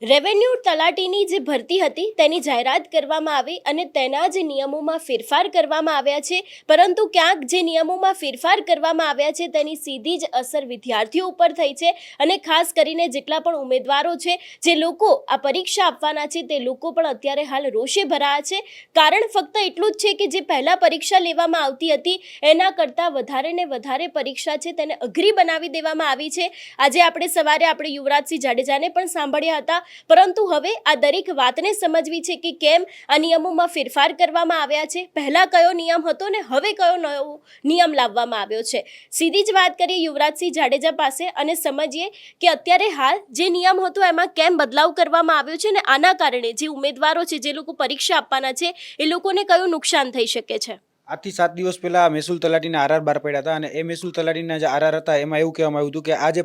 Revenue તલાટીની જે ભરતી હતી તેની જાહેરાત કરવામાં આવી અને તેના જે નિયમોમાં ફેરફાર કરવામાં આવ્યા છે, પરંતુ ક્યાંક જે નિયમોમાં ફેરફાર કરવામાં આવ્યા છે તેની સીધી જ અસર વિદ્યાર્થીઓ ઉપર થઈ છે અને ખાસ કરીને જેટલા પણ ઉમેદવારો છે, જે લોકો આ પરીક્ષા આપવાના છે તે લોકો પણ અત્યારે હાલ રોષે ભરાયા છે. કારણ ફક્ત એટલું જ છે કે જે પહેલાં પરીક્ષા લેવામાં આવતી હતી એના કરતાં વધારે ને વધારે પરીક્ષા છે તેને અઘરી બનાવી દેવામાં આવી છે. આજે આપણે સવારે આપણે યુવરાજસિંહ જાડેજાને પણ સાંભળ્યા હતા, પરંતુ હવે આ દરેક વાતને સમજવી છે કે કેમ આ નિયમોમાં ફેરફાર કરવામાં આવ્યા છે, પહેલા કયો નિયમ હતો ને હવે કયો નવો નિયમ લાવવામાં આવ્યો છે. સીધી જ વાત કરીએ યુવરાજસિંહ જાડેજા પાસે અને સમજીએ કે અત્યારે હાલ જે નિયમ હતો એમાં કેમ બદલાવ કરવામાં આવ્યો છે ને આના કારણે જે ઉમેદવારો છે, જે લોકો પરીક્ષા આપવાના છે, એ લોકોને કયું નુકસાન થઈ શકે છે. આજથી 7 દિવસ પહેલા મહેસૂલ તલાટીના આરઆર બહાર પડ્યા હતા અને એ મહેસૂલ તલાટીના જે આરઆર હતા એમાં એવું કહેવામાં આવ્યું હતું કે આ જે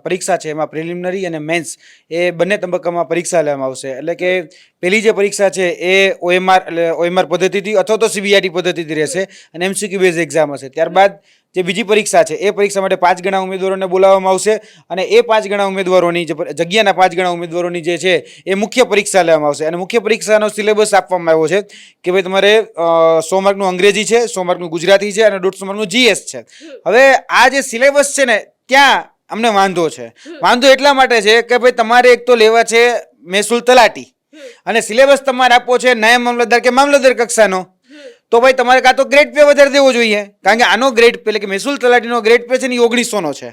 પરીક્ષા છે એમાં પ્રિલિમિનરી અને મેન્સ એ બંને તબક્કામાં પરીક્ષા લેવામાં આવશે. એટલે કે પહેલી જે પરીક્ષા છે એ ઓએમઆર પદ્ધતિથી અથવા તો સીબીઆરટી પદ્ધતિથી રહેશે અને એમસીક્યુ બેઝ એક્ઝામ હશે. ત્યારબાદ જે બીજી પરીક્ષા છે એ પરીક્ષા માટે 5 ગણા ઉમેદવારોને બોલાવવામાં આવશે અને એ 5 ગણા ઉમેદવારોની જગ્યાના 5 ગણા ઉમેદવારોની જે છે એ મુખ્ય પરીક્ષા લેવામાં આવશે. અને મુખ્ય પરીક્ષાનો સિલેબસ આપવામાં આવ્યો છે કે ભાઈ તમારે 100 માર્કનું અંગ્રેજી છે, 100 માર્કનું ગુજરાતી છે અને 150 માર્કનું જીએસ છે. હવે આ જે સિલેબસ છે ને ત્યાં અમને વાંધો છે. વાંધો એટલા માટે છે કે ભાઈ તમારે એક તો લેવા છે મહેસૂલ તલાટી અને સિલેબસ તમારે આપવો છે નાયબ મામલતદાર કે મામલતદાર કક્ષાનો, તો ભાઈ તમારે કાં તો ગ્રેડ પે વધારે દેવો જોઈએ, કારણ કે આનો ગ્રેડ પે એટલે કે મહેસૂલ તલાટીનો ગ્રેડ પે છે ને 1900નો છે.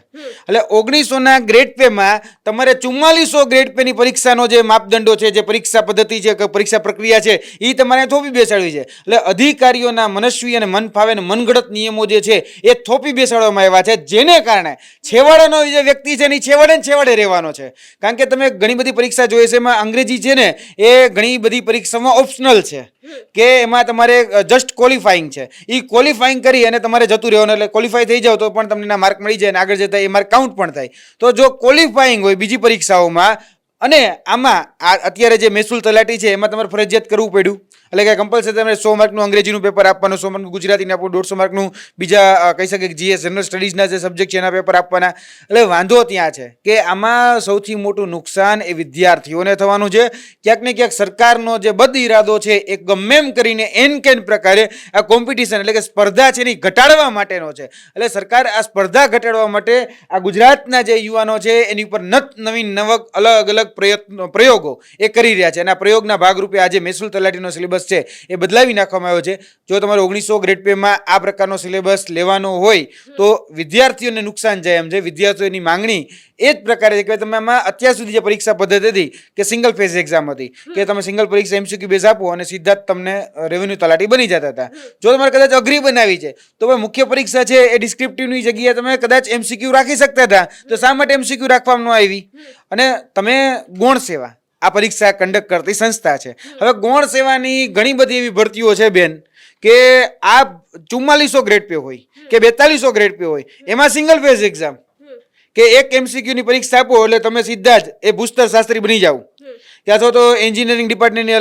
એટલે 1900ના ગ્રેડ પેમાં તમારે 4400 ગ્રેડ પેની પરીક્ષાનો જે માપદંડો છે, જે પરીક્ષા પદ્ધતિ છે, પરીક્ષા પ્રક્રિયા છે, એ તમારે થોપી બેસાડવી છે. એટલે અધિકારીઓના મનસ્વી અને મન ફાવે અને મનગઢત નિયમો જે છે એ થોપી બેસાડવામાં આવ્યા છે, જેને કારણે છેવાડાનો જે વ્યક્તિ છે એ છેવાડે રહેવાનો છે. કારણ કે તમે ઘણી બધી પરીક્ષા જોઈએ છે એમાં અંગ્રેજી છે ને એ ઘણી બધી પરીક્ષામાં ઓપ્શનલ છે કે એમાં તમારે જસ્ટ ક્વોલિફાઈંગ છે, એ ક્વોલિફાઈંગ કરી અને તમારે જતું રહેવાનું. એટલે ક્વોલિફાઈ થઈ જાવ તો પણ તમને માર્ક મળી જાય અને આગળ જતા એ માર્ક કાઉન્ટ પણ થાય. તો જો ક્વોલિફાઈંગ હોય બીજી પરીક્ષાઓમાં અને આમાં અત્યારે જે મહેસૂલ તલાટી છે એમાં તમારે ફરજિયાત કરવું પડ્યું. એટલે કે કમ્પલસરી તમારે 100 માર્કનું અંગ્રેજીનું પેપર આપવાનું, 100 માર્કનું ગુજરાતીને આપવું, 150 માર્કનું બીજા કહી શકે જીએસ જનરલ સ્ટડીઝના જે સબ્જેક્ટ છે એના પેપર આપવાના. એટલે વાંધો ત્યાં છે કે આમાં સૌથી મોટું નુકસાન એ વિદ્યાર્થીઓને થવાનું છે. ક્યાંક ને ક્યાંક સરકારનો જે બદ ઇરાદો છે એ ગમે એમ કરીને એન કેન પ્રકારે આ કોમ્પિટિશન એટલે કે સ્પર્ધા છે એની ઘટાડવા માટેનો છે. એટલે સરકાર આ સ્પર્ધા ઘટાડવા માટે આ ગુજરાતના જે યુવાનો છે એની ઉપર નવીન નવક અલગ અલગ પ્રયોગો એ કરી રહ્યા છે અને આ પ્રયોગના ભાગરૂપે આજે મહેસૂલ તલાટીનો સિલેબસ છે એ બદલાવી નાખવામાં આવ્યો છે. જો તમારે 1900 ગ્રેડ પેમાં આ પ્રકારનો સિલેબસ લેવાનો હોય તો વિદ્યાર્થીઓને નુકસાન જાય એમ છે. વિદ્યાર્થીઓની માંગણી એ જ પ્રકારે છે કે તમે આમાં અત્યાર સુધી જે પરીક્ષા પદ્ધતિ હતી કે સિંગલ ફેઝ એક્ઝામ હતી કે તમે સિંગલ પરીક્ષા એમસીક્યુ બેઝ આપો અને સીધા જ તમને રેવન્યુ તલાટી બની જતા હતા. જો તમારે કદાચ અઘરી બનાવી છે તો ભાઈ મુખ્ય પરીક્ષા છે એ ડિસ્ક્રિપ્ટિવની જગ્યાએ તમે કદાચ એમસીક્યુ રાખી શકતા હતા, તો શા માટે એમસીક્યુ રાખવામાં ન આવી? અને તમે ગૌણ સેવા આ પરીક્ષા કન્ડક્ટ કરતી સંસ્થા છે. હવે ગૌણ સેવાની ઘણી બધી એવી ભરતીઓ છે બેન કે આ 4400 ગ્રેડ પે હોય કે 4200 ગ્રેડ પે હોય, એમાં સિંગલ ફેઝ એક્ઝામ કે એક એમસીક્યુની પરીક્ષા આપો એટલે તમે સીધા જ એ ભૂસ્તર શાસ્ત્રી બની જાવ. કે અથવા તો એન્જિનિયરિંગ ડિપાર્ટમેન્ટની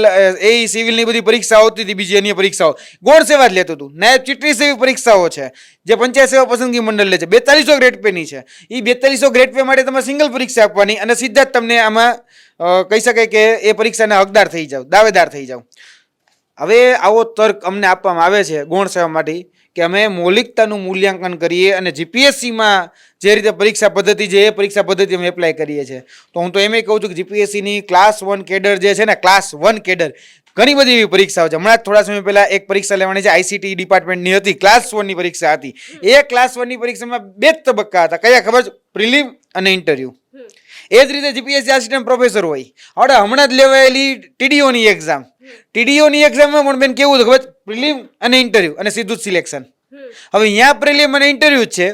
એ સિવિલની બધી પરીક્ષાઓ હોતી હતી, બીજી અન્ય પરીક્ષાઓ ગૌણ સેવા જ લેતું હતું. નાયબ ચીટરીસ એવી પરીક્ષાઓ છે જે પંચાયત સેવા પસંદગી મંડળ લે છે, 4200 ગ્રેડ પેની છે. એ 4200 ગ્રેડ પે માટે તમે સિંગલ પરીક્ષા આપવાની અને સીધા જ તમને આમાં કહી શકાય કે એ પરીક્ષાના હકદાર થઈ જાવ, દાવેદાર થઈ જાવ. હવે આવો તર્ક અમને આપવામાં આવે છે ગૌણ સેવા માટે કે અમે મૌલિકતાનું મૂલ્યાંકન કરીએ અને જીપીએસસીમાં જે રીતે પરીક્ષા પદ્ધતિ છે એ પરીક્ષા પદ્ધતિ અમે એપ્લાય કરીએ છીએ. તો હું તો એમ કહું છું કે જીપીએસસીની ક્લાસ 1 કેડર જે છે ને, ક્લાસ 1 કેડર ઘણી બધી એવી પરીક્ષાઓ છે. હમણાં થોડા સમય પહેલા એક પરીક્ષા લેવાની છે આઈસીટી ડિપાર્ટમેન્ટની હતી, ક્લાસ 1ની પરીક્ષા હતી. એ ક્લાસ 1ની પરીક્ષામાં 2 તબક્કા હતા. કયા ખબર છે? પ્રિલિમ અને ઇન્ટરવ્યુ. એ જ રીતે જીપીએસસી આસિસ્ટન્ટ પ્રોફેસર હોય. હવે હમણાં જ લેવાયેલી ટીડીઓની એક્ઝામ, ટીડીઓની એક્ઝામમાં પણ બેન કેવું ખબર? પ્રિલિમ અને ઇન્ટરવ્યુ અને સીધું જ સિલેક્શન. હવે અહીંયા પ્રિલિમ અને ઇન્ટરવ્યુ છે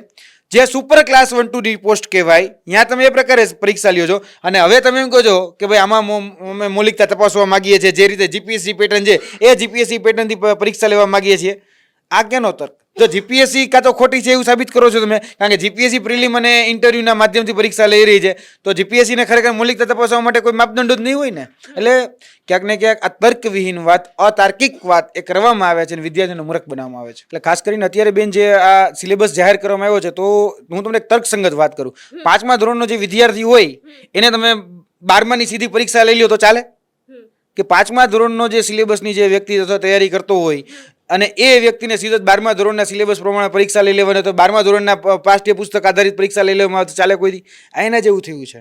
જે સુપર ક્લાસ 1 2 ની પોસ્ટ કહેવાય. ત્યાં તમે એ પ્રકારે પરીક્ષા લ્યો છો અને હવે તમે એમ કહો છો કે ભાઈ આમાં અમે મૌલિકતા તપાસવા માંગીએ છીએ, જે રીતે જીપીએસસી પેટર્ન છે એ જીપીએસસી પેટર્નથી પરીક્ષા લેવા માંગીએ છીએ. આ કેનો તર્ક? જો જીપીએસસી કાં તો ખોટી છે એવું સાબિત કરો છો તમે, કારણ કે જીપીએસસી પ્રિલિમ અને ઇન્ટરવ્યુના માધ્યમથી પરીક્ષા લઈ રહી છે, તો જીપીએસસીને ખરેખર મૌલિકતા તપાસવા માટે કોઈ માપદંડો જ નહીં હોય ને. એટલે ક્યાંક ને ક્યાંક આ તર્કવિહીન વાત, અતાર્કિક વાત એ કરવામાં આવે છે અને વિદ્યાર્થીઓને મૂર્ખ બનાવવામાં આવે છે. એટલે ખાસ કરીને અત્યારે બેન જે આ સિલેબસ જાહેર કરવામાં આવ્યો છે, તો હું તમને એક તર્કસંગત વાત કરું. 5મા ધોરણનો જે વિદ્યાર્થી હોય એને તમે 12માની સીધી પરીક્ષા લઈ લ્યો તો ચાલે? કે 5મા ધોરણનો જે સિલેબસની જે વ્યક્તિ અથવા તૈયારી કરતો હોય અને એ વ્યક્તિને સીધો 12મા ધોરણના સિલેબસ પ્રમાણે પરીક્ષા લઈ લેવાની, તો 12મા ધોરણના પાઠ્યપુસ્તક આધારિત પરીક્ષા લઈ લેવામાં આવે તો ચાલે કોઈ દી? એના જેવું થયું છે.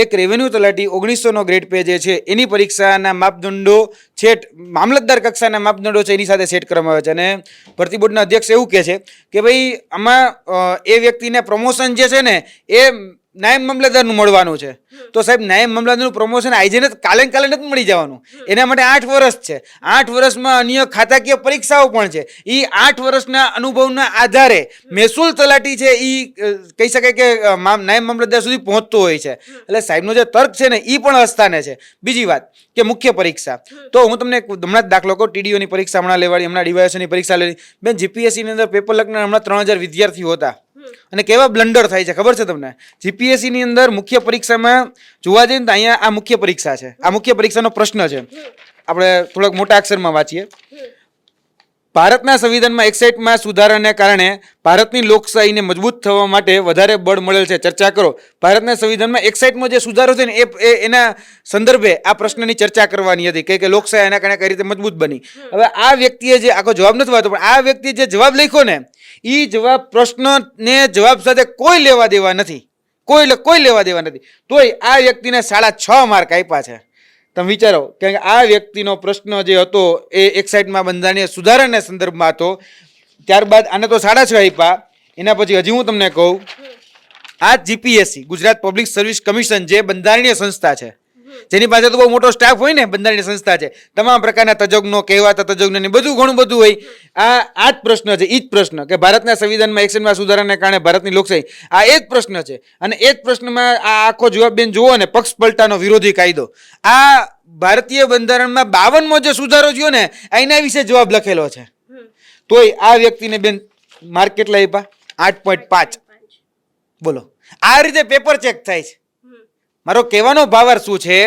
એક રેવન્યુ તલાટી 1900નો ગ્રેડ પે જે છે એની પરીક્ષાના માપદંડો છેટ મામલતદાર કક્ષાના માપદંડો છે એની સાથે સેટ કરવામાં આવે છે. અને ભરતી બોર્ડના અધ્યક્ષ એવું કહે છે કે ભાઈ આમાં એ વ્યક્તિને પ્રમોશન જે છે ને એ નાયબ મામલતદારનું મળવાનું છે. તો સાહેબ નાયબ મામલતદારનું પ્રમોશન આજે ને કાલે નથી મળી જવાનું. એના માટે 8 વર્ષ છે. 8 વર્ષમાં અન્ય ખાતાકીય પરીક્ષાઓ પણ છે. એ 8 વર્ષના અનુભવના આધારે મહેસૂલ તલાટી છે એ કહી શકાય કે નાયબ મામલતદાર સુધી પહોંચતો હોય છે. એટલે સાહેબનો જે તર્ક છે ને એ પણ અસ્થાને છે. બીજી વાત કે મુખ્ય પરીક્ષા, તો હું તમને હમણાં જ દાખલો કહું. ટીડીઓની પરીક્ષા હમણાં લેવાડી, હમણાં ડીવાયએસની પરીક્ષા લેવી. બેન, જીપીએસસીની અંદર પેપર લખનાર હમણાં 3000 વિદ્યાર્થીઓ હતા. અને કેવા બ્લન્ડર થાય છે ખબર છે તમને? જીપીએસસી ની અંદર મુખ્ય પરીક્ષામાં જોવા જઈએ તો અહીંયા આ મુખ્ય પરીક્ષા છે. આ મુખ્ય પરીક્ષાનો પ્રશ્ન છે. આપણે થોડાક મોટા અક્ષરમાં વાંચીએ. ભારતના સંવિધાનમાં 61માં સુધારાને કારણે ભારતની લોકશાહીને મજબૂત થવા માટે વધારે બળ મળેલ છે. ચર્ચા કરો. ભારતના સંવિધાનમાં 61મો જે સુધારો છે ને એના સંદર્ભે આ પ્રશ્નની ચર્ચા કરવાની હતી કે લોકશાહી એના કારણે કઈ રીતે મજબૂત બની. હવે આ વ્યક્તિએ જે આખો જવાબ નથી વાંચતો, પણ આ વ્યક્તિએ જે જવાબ લખ્યો ને એ જવાબ પ્રશ્નને જવાબ સાથે કોઈ લેવા દેવા નથી. કોઈ લેવા દેવા નથી. તોય આ વ્યક્તિને 6.5 માર્ક આપ્યા છે. તમે વિચારો કે આ વ્યક્તિનો પ્રશ્ન જે હતો એ 61માં બંધારણીય સુધારાના સંદર્ભમાં હતો. ત્યારબાદ આને તો 6.5 આપ્યા. એના પછી હજી હું તમને કહું, આ GPSC Gujarat public service commission જે બંધારણીય સંસ્થા છે, જેની પાસે તો બહુ મોટો સ્ટાફ હોય ને, બંધારણીય સંસ્થા છે, તમામ પ્રકારના તજજ્ઞો, કહેવાતા તજજ્ઞો ને બધું ઘણું બધું હોય. આ જ પ્રશ્ન છે, એ જ પ્રશ્ન કે ભારતના સંવિધાનમાં 61માં સુધારાને કારણે ભારતની લોકશાહી, આ એ જ પ્રશ્ન છે. અને એ જ પ્રશ્નમાં આ આખો જવાબ બેન જુઓ ને, પક્ષ પલટાનો વિરોધી કાયદો. આ ભારતીય બંધારણમાં 52મો જે સુધારો થયો ને એના વિશે જવાબ લખેલો છે. તોય આ વ્યક્તિને બેન માર્ક કેટલા આપ્યા? 8.5. બોલો, આ રીતે પેપર ચેક થાય છે. મારો કહેવાનો ભાવાર્થ શું છે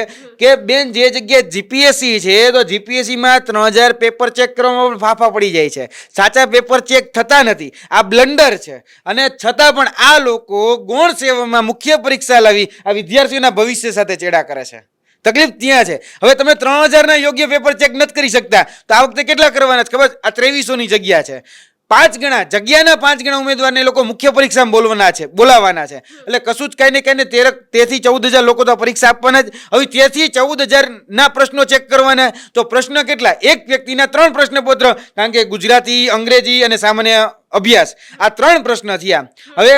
કે બેન, જે જગ્યાએ જીપીએસસી છે તો જીપીએસસીમાં 3000 પેપર ચેક કરવામાં ફાફા પડી જાય છે. સાચા પેપર ચેક થતા નથી. આ બ્લન્ડર છે. અને છતાં પણ આ લોકો ગૌણ સેવામાં મુખ્ય પરીક્ષા લાવી આ વિદ્યાર્થીઓના ભવિષ્ય સાથે ચેડા કરે છે. તકલીફ ત્યાં છે. હવે તમે 3000ના યોગ્ય પેપર ચેક નથી કરી શકતા તો આ વખતે કેટલા કરવાના છે ખબર? આ 2300ની જગ્યા છે. 5 ગણા જગ્યાના 5 ગણા ઉમેદવારને લોકો મુખ્ય પરીક્ષામાં બોલાવવાના છે. એટલે કશું જ કઈ ને 13થી 14000 લોકો તો પરીક્ષા આપવાના જ. હવે 13થી 14000ના પ્રશ્નો ચેક કરવાના. તો પ્રશ્ન કેટલા? એક વ્યક્તિના 3 પ્રશ્નપત્ર, કારણ કે ગુજરાતી, અંગ્રેજી અને સામાન્ય અભ્યાસ, આ 3 પ્રશ્ન થયા. હવે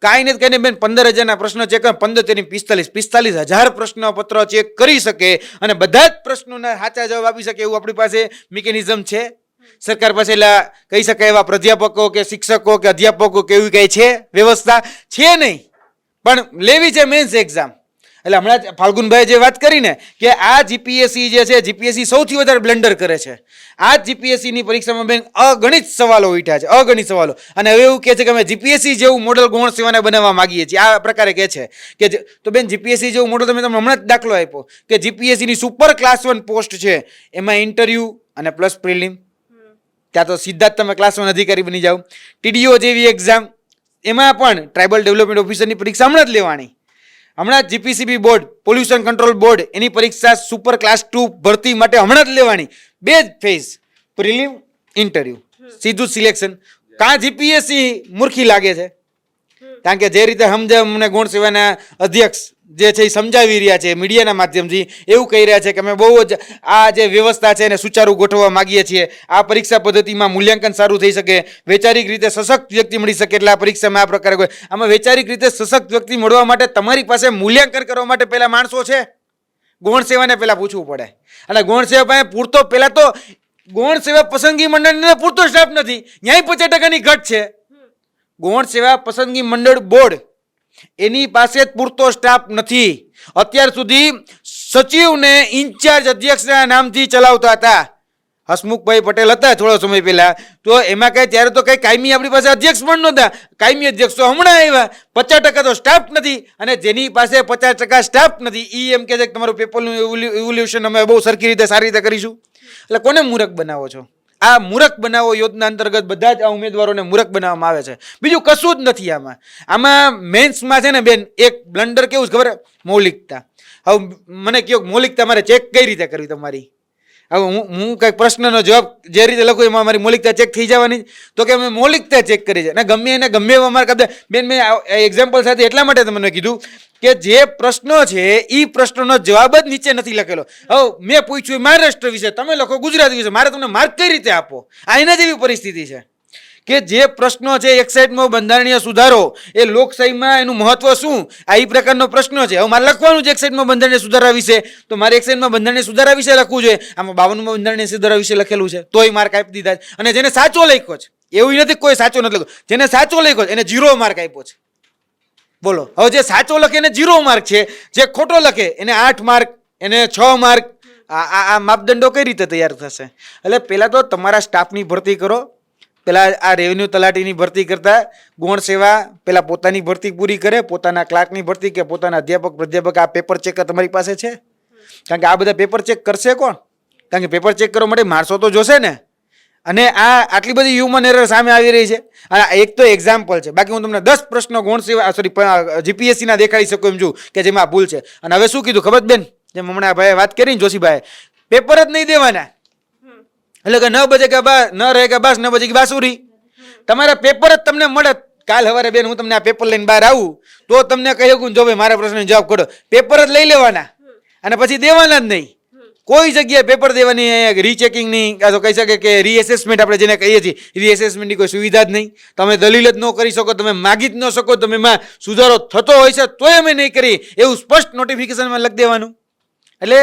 કાંઈ નથી કહીને બેન 15000ના પ્રશ્નો ચેક કરે. 15 45,000 પ્રશ્નપત્ર ચેક કરી શકે અને બધા જ પ્રશ્નોના સાચા જવાબ આપી શકે એવું આપણી પાસે મિકેનિઝમ છે. સરકાર પાસે કહી શકાય એવા પ્રાધ્યાપકો કે શિક્ષકો કે અધ્યાપકો કે એવી કઈ છે વ્યવસ્થા છે નહીં, પણ લેવી છે મેન્સ એક્ઝામ. એટલે હમણાં ફાલ્ગુનભાઈ જે વાત કરીને કે આ જીપીએસસી જે છે, જીપીએસસી સૌથી વધારે બ્લન્ડર કરે છે. આ જીપીએસસીની પરીક્ષામાં બેન અગણિત સવાલો ઉઠ્યા છે, અગણિત સવાલો. અને હવે એવું કહે છે કે અમે જીપીએસસી જેવું મોડલ ગૌણ સેવાને બનાવવા માંગીએ છીએ. આ પ્રકારે કહે છે કે તો બેન જીપીએસસી જેવું મોડલ તમે હમણાં જ દાખલો આપ્યો કે જીપીએસસીની સુપર ક્લાસ 1 પોસ્ટ છે, એમાં ઇન્ટરવ્યુ અને પ્લસ પ્રિલિમ. ત્યાં તો સીધા જ તમે ક્લાસ 1 અધિકારી બની જાઓ. ટીડીઓ જેવી એક્ઝામ, એમાં પણ ટ્રાઇબલ ડેવલપમેન્ટ ઓફિસરની પરીક્ષા હમણાં જ લેવાની. હમણાં GPCB board, pollution control board, એની પરીક્ષા સુપર ક્લાસ 2 ભરતી માટે હમણાં જ લેવાની. 2 ફેઝ, પ્રિલિમ, ઇન્ટરવ્યુ, સીધું સિલેક્શન. કાં જીપીએસસી મૂર્ખી લાગે છે? કારણ કે જે રીતે અમને ગૌણ સેવાના અધ્યક્ષ જે છે એ સમજાવી રહ્યા છે મીડિયાના માધ્યમથી, એવું કહી રહ્યા છે કે અમે બહુ જ આ જે વ્યવસ્થા છે એને સુચારું ગોઠવવા માંગીએ છીએ. આ પરીક્ષા પદ્ધતિમાં મૂલ્યાંકન સારું થઈ શકે, વૈચારિક રીતે સશક્ત વ્યક્તિ મળી શકે. એટલે આ પરીક્ષામાં આ પ્રકારે આમાં વૈચારિક રીતે સશક્ત વ્યક્તિ મળવા માટે તમારી પાસે મૂલ્યાંકન કરવા માટે પહેલા માણસો છે. ગૌણ સેવાને પહેલા પૂછવું પડે. અને ગૌણ સેવા પાસે પૂરતો પહેલા તો ગૌણ સેવા પસંદગી મંડળને પૂરતો સ્ટાફ નથી, ન્યાય 50%ની ઘટ છે. ગૌણ સેવા પસંદગી મંડળ બોર્ડ એની પાસે પૂરતો સ્ટાફ નથી. અત્યાર સુધી સચિવને ઇન્ચાર્જ અધ્યક્ષના નામથી ચલાવતા હતા. હસમુખભાઈ પટેલ હતા થોડો સમય પહેલા, તો એમાં કઈ ત્યારે તો કઈ કાયમી આપણી પાસે અધ્યક્ષ પણ નહોતા. કાયમી અધ્યક્ષ તો હમણાં આવ્યા. 50% તો સ્ટાફ નથી. અને જેની પાસે 50% સ્ટાફ નથી એ એમ કહે છે કે તમારું પેપરનું ઇવોલ્યુશન અમે બહુ સરખી રીતે, સારી રીતે કરીશું. એટલે કોને મૂર્ખ બનાવો છો? આ મૂર્ખ બનાવો યોજના અંતર્ગત બધા જ આ ઉમેદવારોને મૂર્ખ બનાવવામાં આવે છે. બીજું કશું જ નથી આમાં. મેન્સમાં છે ને બેન એક બ્લન્ડર કેવું છે ખબર? મૌલિકતા. હવે મને કયો મૌલિકતા મારે ચેક કઈ રીતે કરવી તમારી? હવે હું કંઈક પ્રશ્નનો જવાબ જે રીતે લખું એમાં મારી મૌલિકતા ચેક થઈ જવાની, તો કે મેં મૌલિકતા ચેક કરી છે ને ગમે એને ગમે એવા માર્ક આપે. બેન મેં એક્ઝામ્પલ સાથે એટલા માટે તમને કીધું કે જે પ્રશ્નો છે એ પ્રશ્નનો જવાબ જ નીચે નથી લખેલો. હવે મેં પૂછ્યું મહારાષ્ટ્ર વિશે, તમે લખો ગુજરાત વિશે, મારે તમને માર્ક કઈ રીતે આપો? આ એના જેવી પરિસ્થિતિ છે કે જે પ્રશ્નો છે એક સાઈડમાં બંધારણીય સુધારો એ લોકશાહીમાં એનું મહત્વ શું, આ એ પ્રકારનો પ્રશ્નો છે. હવે મારે લખવાનું છે એક સાઈડમાં બંધારણીય સુધારા વિશે, તો મારે એક સાઈડમાં બંધારણીય સુધારા વિશે લખવું જોઈએ. આમાં 52માં બંધારણીય સુધારા વિશે લખેલું છે તોય માર્ક આપી દીધા છે. અને જેને સાચો લખ્યો છે એવું નથી કોઈ સાચો નથી લખ્યો, જેને સાચો લખ્યો છે એને 0 માર્ક આપ્યો છે. બોલો, હવે જે સાચો લખે એને 0 માર્ક છે, જે ખોટો લખે એને 8 માર્ક, એને 6 માર્ક. આ માપદંડો કઈ રીતે તૈયાર થશે? એટલે પહેલા તો તમારા સ્ટાફની ભરતી કરો. પેલા આ રેવન્યુ તલાટીની ભરતી કરતા ગૌણ સેવા પેલા પોતાની ભરતી પૂરી કરે, પોતાના ક્લાર્કની ભરતી કે પોતાના અધ્યાપક પ્રાધ્યાપક. આ પેપર ચેકર તમારી પાસે છે? કારણ કે આ બધા પેપર ચેક કરશે કોણ? કારણ કે પેપર ચેક કરવા માટે માણસો તો જોશે ને. અને આ આટલી બધી હ્યુમન એરર સામે આવી રહી છે. આ એક તો એક્ઝામ્પલ છે, બાકી હું તમને 10 પ્રશ્નો ગૌણ સેવા જીપીએસસી ના દેખાડી શકું એમ છું કે જેમાં ભૂલ છે. અને હવે શું કીધું ખબર બેન, જેમ હમણાં ભાઈ વાત કરી ને જોશીભાઈ, પેપર જ નહીં દેવાના. એટલે કે ન બજે કે બસ, ન રહે કે બસ, ન બજે કે બાસુરી. તમારા પેપર જ તમને મળે. કાલ સવારે બેન હું તમને આ પેપર લઈને બહાર આવું તો તમને કહી શકું જો ભાઈ મારા પ્રશ્નનો જવાબ કરો. પેપર જ લઈ લેવાના અને પછી દેવાના જ નહીં. કોઈ જગ્યાએ પેપર દેવાની રીચેકિંગની કાં તો કહી શકે કે રીએસેસમેન્ટ આપણે જેને કહીએ છીએ રીએસેસમેન્ટની કોઈ સુવિધા જ નહીં. તમે દલીલ જ ન કરી શકો, તમે માગી જ ન શકો, તમે એમાં સુધારો થતો હોય છે તોય અમે નહીં કરી એવું સ્પષ્ટ નોટિફિકેશનમાં લખી દેવાનું. એટલે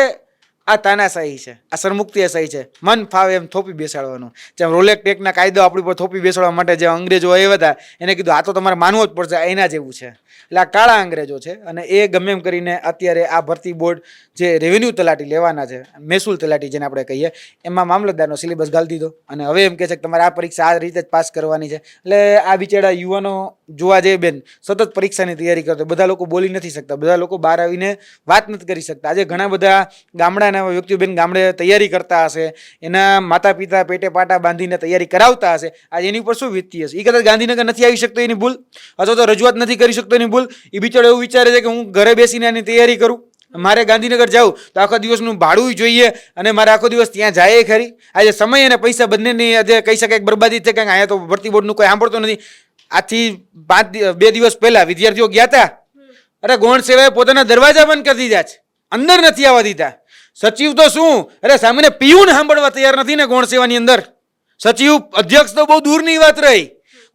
આ તાનાશાહી છે, આ સરમુક્તિશાહી છે. મન ફાવે એમ થોપી બેસાડવાનું. જેમ રોલેક ટેકના કાયદો આપણી પર થોપી બેસાડવા માટે જે અંગ્રેજો આવ્યા હતા એને કીધું આ તો તમારે માનવો જ પડશે, એના જેવું છે. એટલે આ કાળા અંગ્રેજો છે. અને એ ગમે એમ કરીને અત્યારે આ ભરતી બોર્ડ જે રેવન્યુ તલાટી લેવાના છે, મહેસૂલ તલાટી જેને આપણે કહીએ, એમાં મામલતદારનો સિલેબસ ગાળી દીધો અને હવે એમ કહે છે કે તમારે આ પરીક્ષા આ રીતે જ પાસ કરવાની છે. એટલે આ બિચારા યુવાનો જોવા જઈએ બેન, સતત પરીક્ષાની તૈયારી કરતો. બધા લોકો બોલી નથી શકતા, બધા લોકો બહાર આવીને વાત નથી કરી શકતા. આજે ઘણા બધા ગામડાના વ્યક્તિઓ બેન ગામડે તૈયારી કરતા હશે, એના માતા પિતા પેટે પાટા બાંધીને તૈયારી કરાવતા હશે. આજે એની ઉપર શું વીતતી હશે? એ કદાચ ગાંધીનગર નથી આવી શકતો એની ભૂલ, અથવા તો રજૂઆત નથી કરી શકતો એની ભૂલ. એ બિચારો એવું વિચારે છે કે હું ઘરે બેસીને આની તૈયારી કરું, મારે ગાંધીનગર જાઉં તો આખો દિવસનું ભાડું જોઈએ અને મારે આખો દિવસ ત્યાં જાય ખરી. આજે સમય અને પૈસા બંનેની આજે કહી શકાય બરબાદી છે. કારણ કે અહીંયા તો ભરતી બોર્ડનું કોઈ સાંભળતો નથી. આથી 2 દિવસ પહેલા વિદ્યાર્થીઓ ગયા હતા, અરે ગૌણ સેવાએ પોતાના દરવાજા બંધ કરી દીધા છે, અંદર નથી આવવા દીધા. સચિવ તો શું, અરે સામે પીયુન સાંભળવા તૈયાર નથી ને ગૌણ સેવાની અંદર. સચિવ અધ્યક્ષ તો બહુ દૂરની વાત રહી,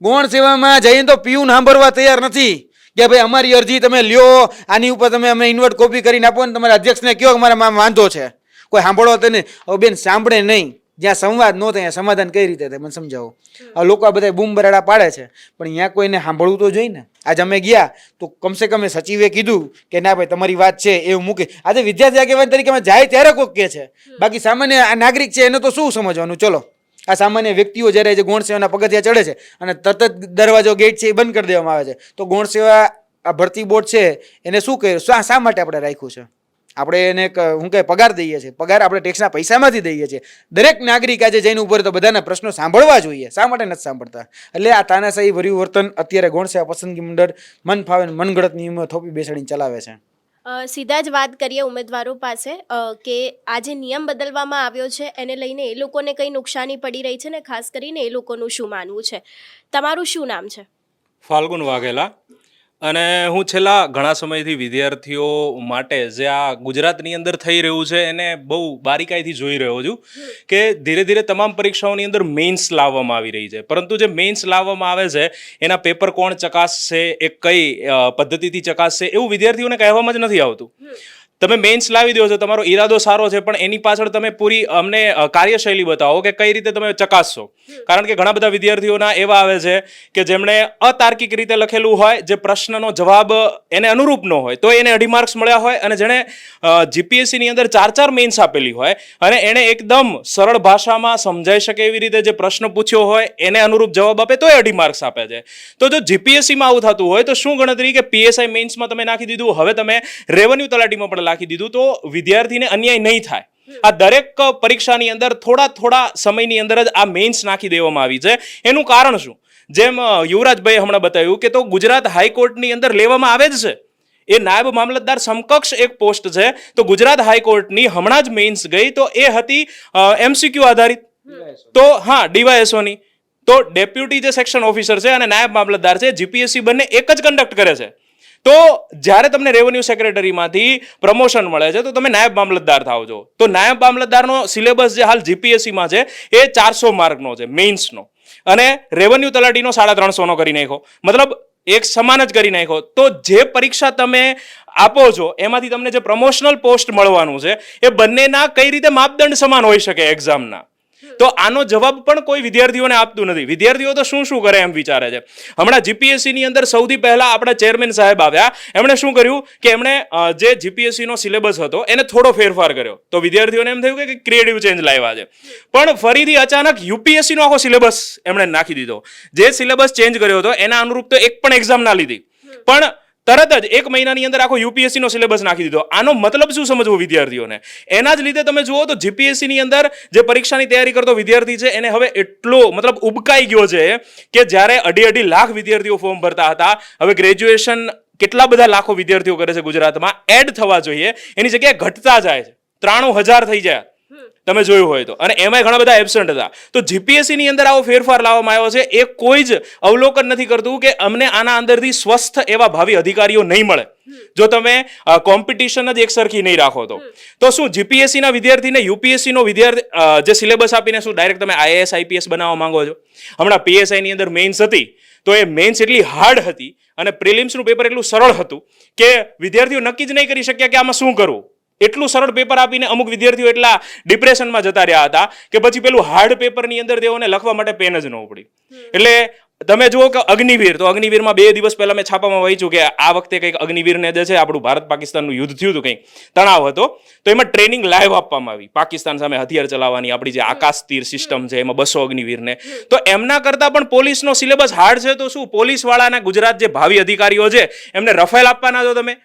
ગૌણ સેવામાં જઈને તો પીયુન સાંભળવા તૈયાર નથી કે ભાઈ અમારી અરજી તમે લ્યો, આની ઉપર તમે અમે ઇન્વર્ટ કોપી કરીને આપો ને તમારા અધ્યક્ષને કહો કે મારા વાંધો છે. કોઈ સાંભળવા તો નહીં. હવે બેન સાંભળે નહીં, જ્યાં સંવાદ ન થાય ત્યાં સમાધાન કઈ રીતે થાય મને સમજાવો. આ લોકો આ બધા બૂમ બરાડા પાડે છે પણ અહીંયા કોઈને સાંભળવું તો જોઈએ ને. આજે અમે ગયા તો કમસે કમ સચિવે કીધું કે ના ભાઈ તમારી વાત છે એવું મૂકી. આજે વિદ્યાર્થી આગેવાન તરીકે અમે જાય ત્યારે કોઈક કહે છે, બાકી સામાન્ય આ નાગરિક છે એને તો શું સમજવાનું? ચલો આ સામાન્ય વ્યક્તિઓ જ્યારે જે ગૌણ સેવાના પગથિયા ચડે છે અને તરત જ દરવાજો ગેટ છે એ બંધ કરી દેવામાં આવે છે, તો ગૌણ સેવા આ ભરતી બોર્ડ છે એને શું કર્યું? શા માટે આપણે રાખ્યું છે? આપણે એને હું કહે પગાર દઈએ છીએ, પગાર આપણે ટેક્સના પૈસામાંથી દઈએ છીએ. દરેક નાગરિક આજે જઈને ઉપર તો બધાના પ્રશ્નો સાંભળવા જોઈએ, શા માટે નથી સાંભળતા? એટલે આ તાનાશાહી ભર્યું વર્તન અત્યારે ગૌણ સેવા પસંદગી મંડળ મન ફાવે મનગઢત નિયમો થોપી બેસાડીને ચલાવે છે. સીધા જ વાત કરીએ ઉમેદવારો પાસે કે આ જે નિયમ બદલવામાં આવ્યો છે એને લઈને એ લોકોને કઈ નુકસાની પડી રહી છે ને ખાસ કરીને એ લોકોનું શું માનવું છે? તમારું શું નામ છે? ફાલ્ગુન વાઘેલા. અને હું છેલ્લા ઘણા સમયથી વિદ્યાર્થીઓ માટે જે આ ગુજરાતની અંદર થઈ રહ્યું છે એને બહુ બારીકાઈથી જોઈ રહ્યો છું કે ધીરે ધીરે તમામ પરીક્ષાઓની અંદર મેઇન્સ લાવવામાં આવી રહી છે, પરંતુ જે મેઇન્સ લાવવામાં આવે છે એના પેપર કોણ ચકાસશે, એ કઈ પદ્ધતિથી ચકાસશે એવું વિદ્યાર્થીઓને કહેવામાં જ નથી આવતું. તમે મેઇન્સ લાવી દો છો, તમારો ઈરાદો સારો છે, પણ એની પાછળ તમે પૂરી અમને કાર્યશૈલી બતાવો કે કઈ રીતે તમે ચકાસશો. કારણ કે ઘણા બધા વિદ્યાર્થીઓના એવા આવે છે કે જેમણે અતાર્કિક રીતે લખેલું હોય, જે પ્રશ્નનો જવાબ એને અનુરૂપ ન હોય તો એને 2.5 માર્ક્સ મળ્યા હોય, અને જેણે જીપીએસસીની અંદર 4 મેઇન્સ આપેલી હોય અને એણે એકદમ સરળ ભાષામાં સમજાઈ શકે એવી રીતે જે પ્રશ્ન પૂછ્યો હોય એને અનુરૂપ જવાબ આપે તો 2.5 માર્ક્સ આપે છે. તો જો જીપીએસસીમાં આવું થતું હોય તો શું ગણતરી કે પીએસઆઈ મેઇન્સમાં તમે નાખી દીધું, હવે તમે રેવન્યુ તલાટીમાં પણ નાખી દીધું, તો વિદ્યાર્થીને અન્યાય નહીં થાય. આ દરેક પરીક્ષાની અંદર થોડા સમયની અંદર જ આ મેઇન્સ નાખી દેવામાં આવી છે. એનું કારણ શું? જેમ યુવરાજભાઈ હમણાં બતાવ્યું કે તો ગુજરાત હાઈકોર્ટની અંદર લેવામાં આવે જ છે, એ નાયબ મામલતદાર સમકક્ષ એક પોસ્ટ છે. તો ગુજરાત હાઈકોર્ટની હમણાં જ મેઇન્સ ગઈ તો એ હતી MCQ આધારિત. તો હા, ડીવાયએસઓની. તો ડેપ્યુટી જે સેક્શન ઓફિસર છે અને નાયબ મામલતદાર છે, GPSC બંને એક જ કન્ડક્ટ કરે છે. તો જ્યારે તમને રેવન્યુ સેક્રેટરીમાંથી પ્રમોશન મળે છે તો તમે નાયબ મામલતદાર થાવ છો. તો નાયબ મામલતદારનો સિલેબસ જે હાલ GPSCમાં છે એ 400 માર્કનો છે, મેઇન્સનો. અને રેવન્યુ તલાટીનો 350નો કરી નાખ્યો. મતલબ એક સમાન જ કરી નાખ્યો. તો જે પરીક્ષા તમે આપો છો એમાંથી તમને જે પ્રમોશનલ પોસ્ટ મળવાનું છે એ બંનેના કઈ રીતે માપદંડ સમાન હોઈ શકે એક્ઝામના? તો આનો જવાબ પણ કોઈ વિદ્યાર્થીઓને આપતું નથી. વિદ્યાર્થીઓ તો શું શું કરે એમ વિચારે છે. હમણાં GPSC ની અંદર સૌથી પહેલા આપણા ચેરમેન સાહેબ આવ્યા, એમણે શું કર્યું કે એમણે જે GPSC નો સિલેબસ હતો એને થોડો ફેરફાર કર્યો. તો વિદ્યાર્થીઓને એમ થયું કે ક્રિએટિવ ચેન્જ લાવ્યા છે. પણ ફરીથી અચાનક UPSC નો આખો સિલેબસ એમણે નાખી દીધો. જે સિલેબસ ચેન્જ કર્યો હતો એના અનુરૂપ તો એક પણ એક્ઝામ ના લીધી, પણ તરત જ 1 મહિનાની અંદર આખો UPSC નો સિલેબસ નાખી દીધો. આનો મતલબ શું સમજવું વિદ્યાર્થીઓને? એના જ લીધે તમે જુઓ તો GPSC ની અંદર જે પરીક્ષાની તૈયારી કરતો વિદ્યાર્થી છે એને હવે એટલો મતલબ ઉબકાઈ ગયો છે કે જ્યારે 2.5 લાખ વિદ્યાર્થીઓ ફોર્મ ભરતા હતા, હવે ગ્રેજ્યુએશન કેટલા બધા લાખો વિદ્યાર્થીઓ કરે છે ગુજરાતમાં, એડ થવા જોઈએ એની જગ્યાએ ઘટતા જાય છે. 93,000 થઈ જાય તમે જોયું હોય તો. અને એમાંય ઘણા બધા એબસન્ટ હતા. તો GPSC ની અંદર આવો ફેરફાર લાવવામાં આવ્યો છે. એ કોઈ જ અવલોકન નથી કરતું કે અમને આના અંદરથી સ્વસ્થ એવા ભાવિ અધિકારીઓ નહીં મળે જો તમે કોમ્પિટિશન જ એક સરખી નહીં રાખો તો. તો શું GPSC ના વિદ્યાર્થીને UPSC નો વિદ્યાર્થી જે સિલેબસ આપીને શું ડાયરેક્ટ તમે IAS IPS બનાવવા માંગો છો? હમણાં PSI ની અંદર મેઇન્સ હતી તો એ મેઇન્સ એટલી હાર્ડ હતી અને પ્રિલિમ્સનું પેપર એટલું સરળ હતું કે વિદ્યાર્થીઓ નક્કી જ નહીં કરી શક્યા કે આમાં શું કરવું. એટલું સરળ પેપર આપીને અમુક વિદ્યાર્થીઓ એટલા ડિપ્રેશનમાં જતા રહ્યા હતા કે પછી પેલું હાર્ડ પેપરની અંદર તેઓને લખવા માટે પેન જ ન ઉપડી. એટલે તમે જુઓ કે અગ્નિવીર, તો અગ્નિવીરમાં 2 દિવસ પહેલા મેં છાપામાં વાંચ્યું કે આ વખતે કંઈક અગ્નિવીરને જે છે આપણું ભારત પાકિસ્તાનનું યુદ્ધ થયું હતું, કંઈક તણાવ હતો, તો એમાં ટ્રેનિંગ લાઈવ આપવામાં આવી પાકિસ્તાન સામે હથિયાર ચલાવવાની. આપણી જે આકાશ તીર સિસ્ટમ છે એમાં 200 અગ્નિવીરને. તો એમના કરતા પણ પોલીસનો સિલેબસ હાર્ડ છે. તો શું પોલીસવાળાના ગુજરાત જે ભાવિ અધિકારીઓ છે એમને રફેલ આપવાના છો તમે?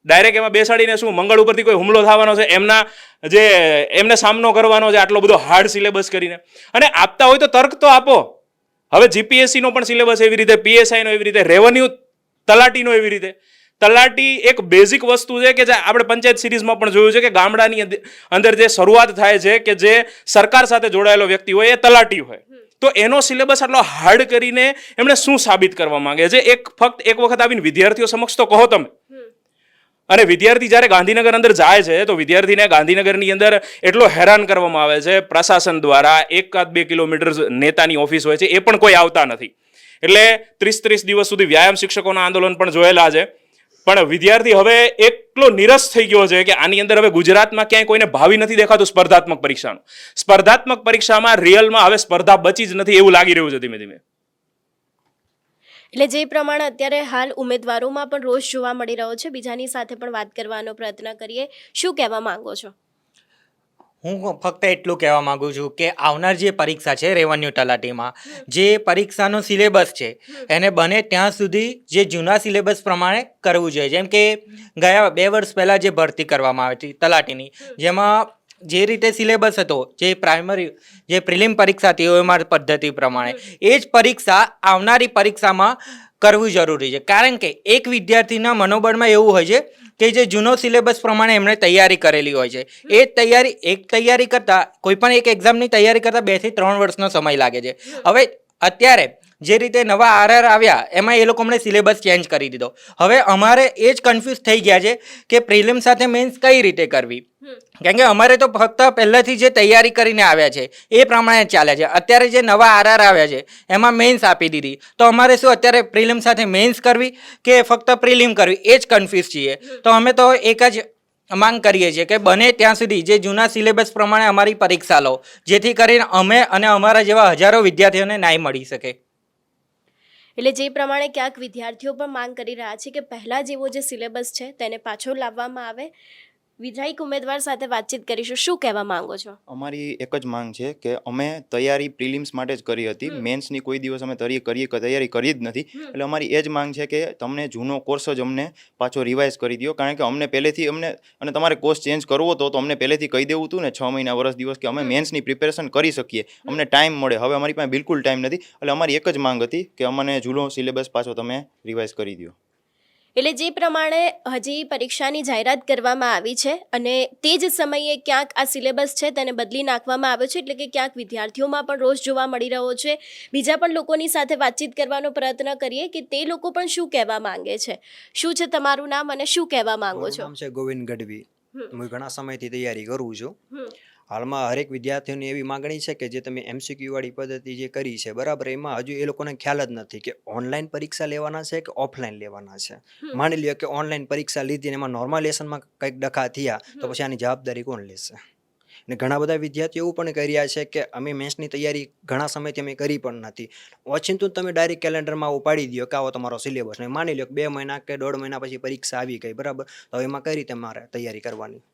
ડાયરેક્ટ એમાં બેસાડીને શું મંગળ ઉપરથી કોઈ હુમલો થવાનો છે એમને સામનો કરવાનો છે આટલો બધો હાર્ડ સિલેબસ કરીને? અને આપતા હોય તો તર્ક તો આપો. હવે GPSC નો પણ સિલેબસ એવી રીતે, PSI નો એવી રીતે, રેવન્યુ તલાટીનો એવી રીતે. તલાટી એક બેઝિક વસ્તુ છે કે જે આપણે પંચાયત સિરીઝમાં પણ જોયું છે કે ગામડાની અંદર જે શરૂઆત થાય છે કે જે સરકાર સાથે જોડાયેલો વ્યક્તિ હોય એ તલાટી હોય. તો એનો સિલેબસ આટલો હાર્ડ કરીને એમણે શું સાબિત કરવા માંગે છે? ફક્ત એક વખત આવીને વિદ્યાર્થીઓ સમક્ષ તો કહો તમે. અને વિદ્યાર્થી જ્યારે ગાંધીનગર અંદર જાય છે તો વિદ્યાર્થીને ગાંધીનગરની અંદર એટલો હેરાન કરવામાં આવે છે પ્રશાસન દ્વારા. 1-2 કિલોમીટર નેતાની ઓફિસ હોય છે, એ પણ કોઈ આવતા નથી. એટલે 30 દિવસ સુધી વ્યાયામ શિક્ષકોના આંદોલન પણ જોયેલા છે. પણ વિદ્યાર્થી હવે એટલો નિરસ થઈ ગયો છે કે આની અંદર હવે ગુજરાતમાં ક્યાંય કોઈને ભાવિ નથી દેખાતું સ્પર્ધાત્મક પરીક્ષાનું. સ્પર્ધાત્મક પરીક્ષામાં રિયલમાં હવે સ્પર્ધા બચી જ નથી એવું લાગી રહ્યું છે ધીમે ધીમે. એટલે જે પ્રમાણે અત્યારે હાલ ઉમેદવારોમાં પણ રોષ જોવા મળી રહ્યો છે, બીજાની સાથે પણ વાત કરવાનો પ્રયત્ન કરીએ. શું કહેવા માંગો છો? હું ફક્ત એટલું કહેવા માંગુ છું કે આવનાર જે પરીક્ષા છે રેવન્યુ તલાટીમાં, જે પરીક્ષાનો સિલેબસ છે એને બને ત્યાં સુધી જે જૂના સિલેબસ પ્રમાણે કરવું જોઈએ. જેમ કે ગયા 2 વર્ષ પહેલાં જે ભરતી કરવામાં આવી હતી તલાટીની, જેમાં જે રીતે સિલેબસ હતો, જે પ્રાઇમરી જે પ્રિલિમ પરીક્ષા હતી OMR પદ્ધતિ પ્રમાણે, એ જ પરીક્ષા આવનારી પરીક્ષામાં કરવું જરૂરી છે. કારણ કે એક વિદ્યાર્થીના મનોબળમાં એવું હોય છે કે જે જૂનો સિલેબસ પ્રમાણે એમણે તૈયારી કરેલી હોય છે, એ તૈયારી કરતાં કોઈ પણ એક એક્ઝામની તૈયારી કરતાં 2 થી 3 વર્ષનો સમય લાગે છે. હવે અત્યારે જે રીતે નવા RR આવ્યા એમાં એ લોકો હમણાં સિલેબસ ચેન્જ કરી દીધો. હવે અમારે એ જ કન્ફ્યુઝ થઈ ગયા છે કે પ્રિલિમ સાથે મેન્સ કઈ રીતે કરવી. કારણ કે અમારે તો ફક્ત પહેલાથી જે તૈયારી કરીને આવ્યા છે એ પ્રમાણે ચાલે છે. અત્યારે જે નવા RR આવ્યા છે એમાં મેન્સ આપી દીધી, તો અમારે શું અત્યારે પ્રિલિમ સાથે મેન્સ કરવી કે ફક્ત પ્રિલિમ કરવી, એ જ કન્ફ્યુઝ છીએ. તો અમે તો એક જ માંગ કરીએ છીએ કે બને ત્યાં સુધી જે જૂના સિલેબસ પ્રમાણે અમારી પરીક્ષા લો, જેથી કરીને અમે અને અમારા જેવા હજારો વિદ્યાર્થીઓને ન્યાય મળી શકે. એટલે જે પ્રમાણે ક્યાંક વિદ્યાર્થીઓ પણ માંગ કરી રહ્યા છે કે પહેલાં જેવો જે સિલેબસ છે તેને પાછો લાવવામાં આવે. વિધાયક ઉમેદવાર સાથે વાતચીત કરીશું. શું કહેવા માંગો છો? અમારી એક જ માંગ છે કે અમે તૈયારી પ્રિલિમ્સ માટે જ કરી હતી, મેન્સની કોઈ દિવસ અમે તૈયારી કરી જ નથી. એટલે અમારી એ જ માંગ છે કે તમને જૂનો કોર્સ જ અમને પાછો રિવાઇઝ કરી દો. કારણ કે અમને પહેલેથી અને તમારે કોર્સ ચેન્જ કરવો હતો તો અમને પહેલેથી કહી દેવું હતું ને 6 મહિના વર્ષ દિવસ કે અમે મેન્સની પ્રિપેરેશન કરી શકીએ, અમને ટાઈમ મળે. હવે અમારી પાસે બિલકુલ ટાઈમ નથી. એટલે અમારી એક જ માંગ હતી કે અમને જૂનો સિલેબસ પાછો તમે રિવાઇઝ કરી દો. એટલે જે પ્રમાણે હજી પરીક્ષાની જાહેરાત કરવામાં આવી છે અને તે જ સમયે ક્યાંક આ સિલેબસ છે તેને બદલી નાખવામાં આવ્યો છે, એટલે કે ક્યાંક વિદ્યાર્થીઓમાં પણ રોષ જોવા મળી રહ્યો છે. બીજા પણ લોકોની સાથે વાતચીત કરવાનો પ્રયત્ન કરીએ કે તે લોકો પણ શું કહેવા માંગે છે. શું છે તમારું નામ અને શું કહેવા માંગો મારું છો? નામ છે ગોવિંદ ગઢવી. હું ઘણા સમયથી તૈયારી કરું છું. હમ. હાલમાં હરેક વિદ્યાર્થીઓની એવી માગણી છે કે જે તમે MCQ વાળી પદ્ધતિ જે કરી છે બરાબર, એમાં હજુ એ લોકોને ખ્યાલ જ નથી કે ઓનલાઈન પરીક્ષા લેવાના છે કે ઓફલાઈન લેવાના છે. માની લ્યો કે ઓનલાઈન પરીક્ષા લીધી ને એમાં નોર્મલાઇઝેશનમાં કંઈક ડખા થયા તો પછી આની જવાબદારી કોણ લેશે? ને ઘણા બધા વિદ્યાર્થીઓ એવું પણ કહી રહ્યા છે કે અમે મેન્સની તૈયારી ઘણા સમયથી અમે કરી પણ નથી. ઓચિંતું તમે ડાયરેક્ટ કેલેન્ડરમાં ઉપાડી દો કે આવો તમારો સિલેબસ, ને માની લો કે 2 મહિના કે 1.5 મહિના પછી પરીક્ષા આવી ગઈ બરાબર, તો એમાં કઈ રીતે મારે તૈયારી કરવાની?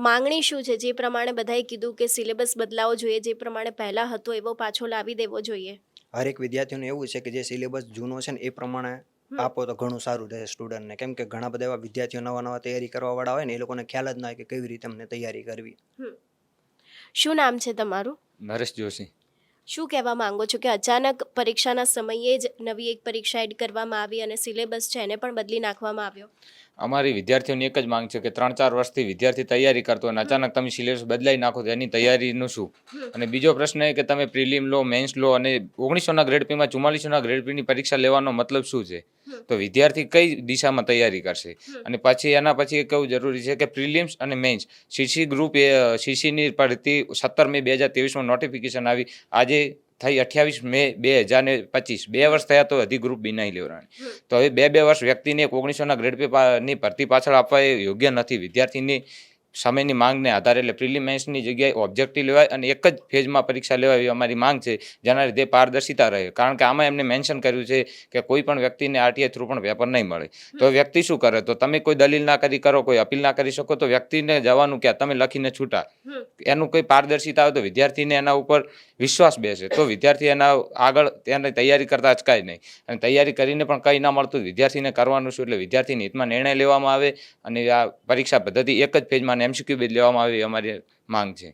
માંગણી શું છે? જે પ્રમાણે બધાએ કીધું કે સિલેબસ બદલાવો જોઈએ, જે પ્રમાણે પહેલાં હતો એવો પાછો લાવી દેવો જોઈએ. હરેક વિદ્યાર્થીઓને એવું છે કે જે સિલેબસ જૂનો છે ને એ પ્રમાણે આપો તો ઘણું સારું રહેશે સ્ટુડન્ટને, કેમ કે ઘણા બધા એવા વિદ્યાર્થીઓ નવા તૈયારી કરવાવાળા હોય ને, એ લોકોને ખ્યાલ જ ના હોય કે કેવી રીતે અમને તૈયારી કરવી. શું નામ છે તમારું? નરેશ જોશી. શું કહેવા માંગો છો કે અચાનક પરીક્ષાના સમયે જ નવી એક પરીક્ષા એડ કરવામાં આવી અને સિલેબસ છે એને પણ બદલી નાખવામાં આવ્યો? અમારી વિદ્યાર્થીઓની એક જ માંગ છે કે 3-4 વર્ષથી વિદ્યાર્થી તૈયારી કરતો અને અચાનક તમે સિલેબસ બદલાઈ નાખો તો એની તૈયારીનું શું? અને બીજો પ્રશ્ન એ કે તમે પ્રિલિમ લો, મેન્સ લો અને 1900ના ગ્રેડ પીમાં 4400ના ગ્રેડ પીની પરીક્ષા લેવાનો મતલબ શું છે? તો વિદ્યાર્થી કઈ દિશામાં તૈયારી કરશે? અને પછી એના પછી એ કહેવું જરૂરી છે કે પ્રિલિમ્સ અને મેન્સ સીસી ગ્રુપ સીસીની ભરતી 17 મે 2023માં નોટિફિકેશન આવી, આજે થઈ 28 મે 2025, 2 વર્ષ થયા તો હજી ગ્રુપ બી નહીં લેવડાણી. તો હવે 2 વર્ષ વ્યક્તિને 1900ના ગ્રેડ પેપરની ભરતી પાછળ આપવા એ યોગ્ય નથી. વિદ્યાર્થીની સમયની માંગને આધારે એટલે પ્રિલિમ્સની જગ્યાએ ઓબ્જેક્ટિવ લેવાય અને એક જ ફેઝમાં પરીક્ષા લેવાય એવી અમારી માંગ છે, જેના લીધે પારદર્શિતા રહે. કારણ કે આમાં એમને મેન્શન કર્યું છે કે કોઈ પણ વ્યક્તિને RTI થ્રુ પણ પેપર નહીં મળે. તો વ્યક્તિ શું કરે? તો તમે કોઈ દલીલ ના કરી કરો, કોઈ અપીલ ના કરી શકો તો વ્યક્તિને જવાનું ક્યાં? તમે લખીને છૂટા. એનું કોઈ પારદર્શિતા આવે તો વિદ્યાર્થીને એના ઉપર વિશ્વાસ બેસે, તો વિદ્યાર્થી એના આગળ તેની તૈયારી કરતા અચકાય નહીં. અને તૈયારી કરીને પણ કંઈ ના મળતું વિદ્યાર્થીને કરવાનું શું? એટલે વિદ્યાર્થીની હિતમાં નિર્ણય લેવામાં આવે અને આ પરીક્ષા પદ્ધતિ એક જ પેજમાં MCQ બેઝ લેવામાં આવે એ અમારી માંગ છે.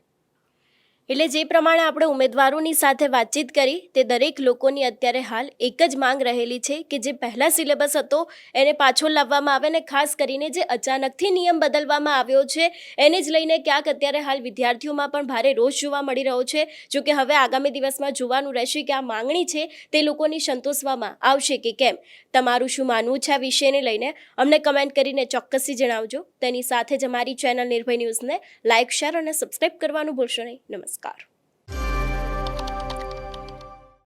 એટલે જે પ્રમાણે આપણે ઉમેદવારોની સાથે વાતચીત કરી તે દરેક લોકોની અત્યારે હાલ એક જ માંગ રહેલી છે કે જે પહેલા સિલેબસ હતો એને પાછો લાવવામાં આવે, અને ખાસ કરીને જે અચાનકથી નિયમ બદલવામાં આવ્યો છે એને જ લઈને ક્યાંક અત્યારે હાલ વિદ્યાર્થીઓમાં પણ ભારે રોષ જોવા મળી રહ્યો છે. જો કે હવે આગામી દિવસમાં જોવાનું રહેશે કે આ માંગણી છે તે લોકોની સંતોષવામાં આવશે કે કેમ. તમારું શું માનવું છે આ વિષયને લઈને અમને કમેન્ટ કરીને ચોક્કસથી જણાવજો. તેની સાથે જ અમારી ચેનલ નિર્ભય ન્યૂઝને લાઇક, શેર અને સબસ્ક્રાઇબ કરવાનું ભૂલશો નહીં. નમસ્કાર.